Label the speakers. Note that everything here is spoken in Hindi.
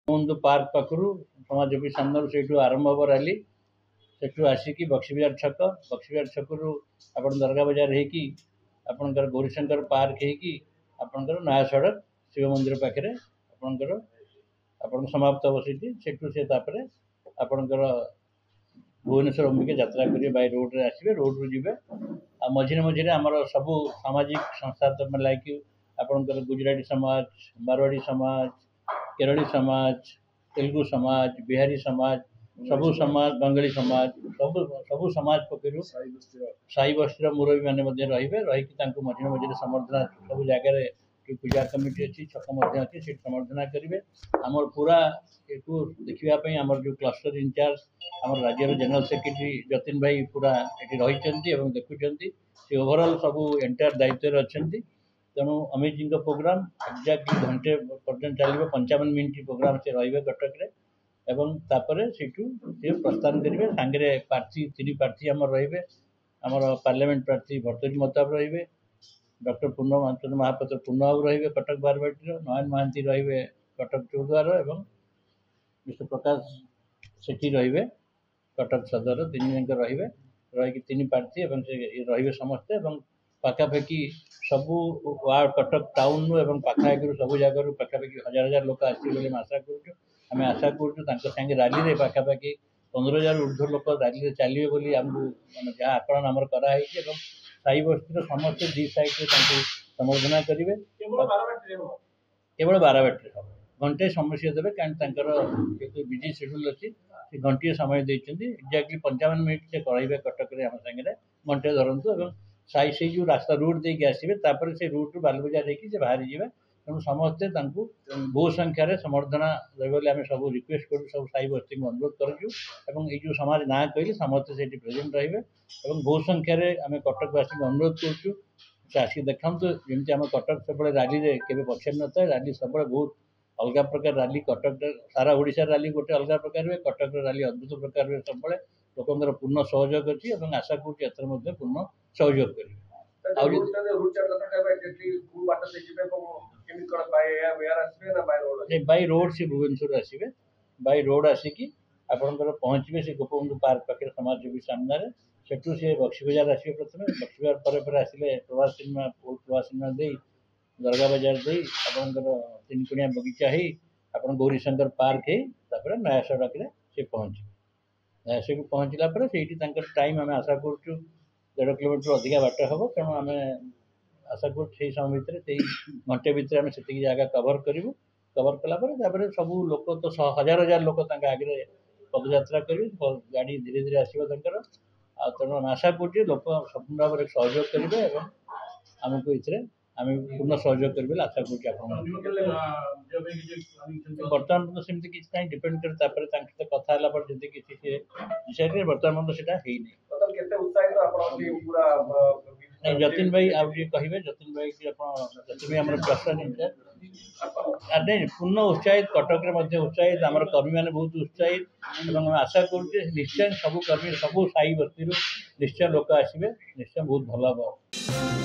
Speaker 1: बंधु पार्क पाखु समाजोपी सामने से आरंभ हम रैली से आसिकी बक्सीबाजार छक आप दरगा बजार होकर गौरीशंकर पार्क होकर नया सड़क शिव मंदिर पाखे आपंकर समाप्त हम से आपणकर भुवनेश्वर अम्बिके यात्रा करेंगे बाय रोड रे आसवे रोड रू जी मझे मझे आमर सबू सामाजिक संस्था लाइक आपणकर गुजराती समाज, मारवाड़ी समाज, केरली समाज, तेलुगु समाज, बिहारी समाज, सबू समाज, बंगाली समाज, सबू समाज पक्षर साई बस्ती मुरबी मैंने रही मझे मझे समर्थना सब जगह पूजा कमिटी अच्छी छक अच्छी से समर्थना करेंगे आमर पूरा देखापी आमर जो क्लस्टर इंचार्ज आम राज्य जनरल सेक्रेटरी जतिन भाई पूरा ये रही देखुं से ओभरऑल सब एंटायर दायित्व अच्छा तेणु अमित जी प्रोग्राम एक्जाक्टली घंटे पर्यटन चलो 55 मिनट प्रोग्राम से रे कटक से प्रस्थान करेंगे सांगे प्रार्थी 3 प्रार्थी आम रमर पार्लियामेंट प्रार्थी भर्तृजी महताब रे डॉक्टर पूर्ण महापात्र पूर्ण बाबू रे कटक बारवाटी नयन महांती रे कटक चौद्वार एवं विष्णु प्रकाश सेठी रे कटक सदर 3 जन रही 3 प्रार्थी रे समस्ते पाखापाखि सबू वार्ड कटक टाउन एवं पाखापाखि सब जगह पाखापाखि हजार हजार लोक आसवे आशा करें आशा करें रैली में पाखापाखि 15,000 ऊर्ध्व लोक रैली चलिए बोली आमको जहाँ आकलन आमर कराई साई बस्ती समस्त 2 साइड समर्थना करेंगे केवल बारवाटी हम घंटे समय देवे कहीं बिजी शेड्यूल अच्छी घंटे समय देते एक्जाक्टली 55 मिनट से करेंगे कटक आम सागे घंटे धरतु साई से जो रास्ता रूट देके आसवे से रूट बालबजार से बाहरी जाए तेणु समस्ते बहु संख्यार समर्थना देवे आम सब रिक्वेस्ट करूँ सब साई बस्ती को अनुरोध करूँ जो समाज ना कहली समस्ते से प्रेजेंट रे बहु संख्यार आम कटकवासी को अनुरोध करूँ से आसिक देखा जमी आम कटक सब रैली में केवे पछे न था रैली सब बहुत अलग प्रकार रैली कटक सारा ओडिशा रैली गोटे अलग प्रकार हुए कटक रैली अद्भुत प्रकार हुए सब लोकर पूर्ण सहयोग अच्छी आशा करूँ पूर्ण सहयोग करेंगे बाय रोड से भुवनेश्वर आसवे बाय रोड आसिकी आपंकर पहुँचे से गोपबंधु पार्क पाखे समाजसेवी सामने सेठू सी बक्सीबाजार आसवे प्रथम बक्सीबाजार पर आसिले प्रभात सिनेमा दे दरगा बाजार दे आपंकर 3 कोणिया बगीचा ही आप गौरीशंकर पार्क है नया सड़क से पहुँचे नया सड़क पहुँचला से टाइम आम आशा करूँ 1.5 किलोमीटर अधिका बाट हम तेणु आम आशा कर समय भितर घंटे भितर आम से जगह कवर करूँ कवर कलापर सब लोक तो हजार हजार लोक आगे पदयात्रा करेंगे गाड़ी धीरे धीरे आसर तेणु आशा करुँ लोक संपूर्ण भाव में सहयोग करेंगे आमको ये आम पूर्ण सहयोग करेंगे आशा करुँ बर्तमान तो सेमती किसी ना डिपेंड करे कथा जी किसी विषय बर्तमान से नहीं जतिन भाई आप कहे जतिन भाई कि जतिन भाई प्रश्न नहीं पूर्ण उत्साहित कटक उत्साहित आम कर्मी मैंने बहुत उत्साहित आशा करुँ निश्चय सब कर्मी सब साई बस्ती निश्चय लोक आसवे निश्चय बहुत भल हम।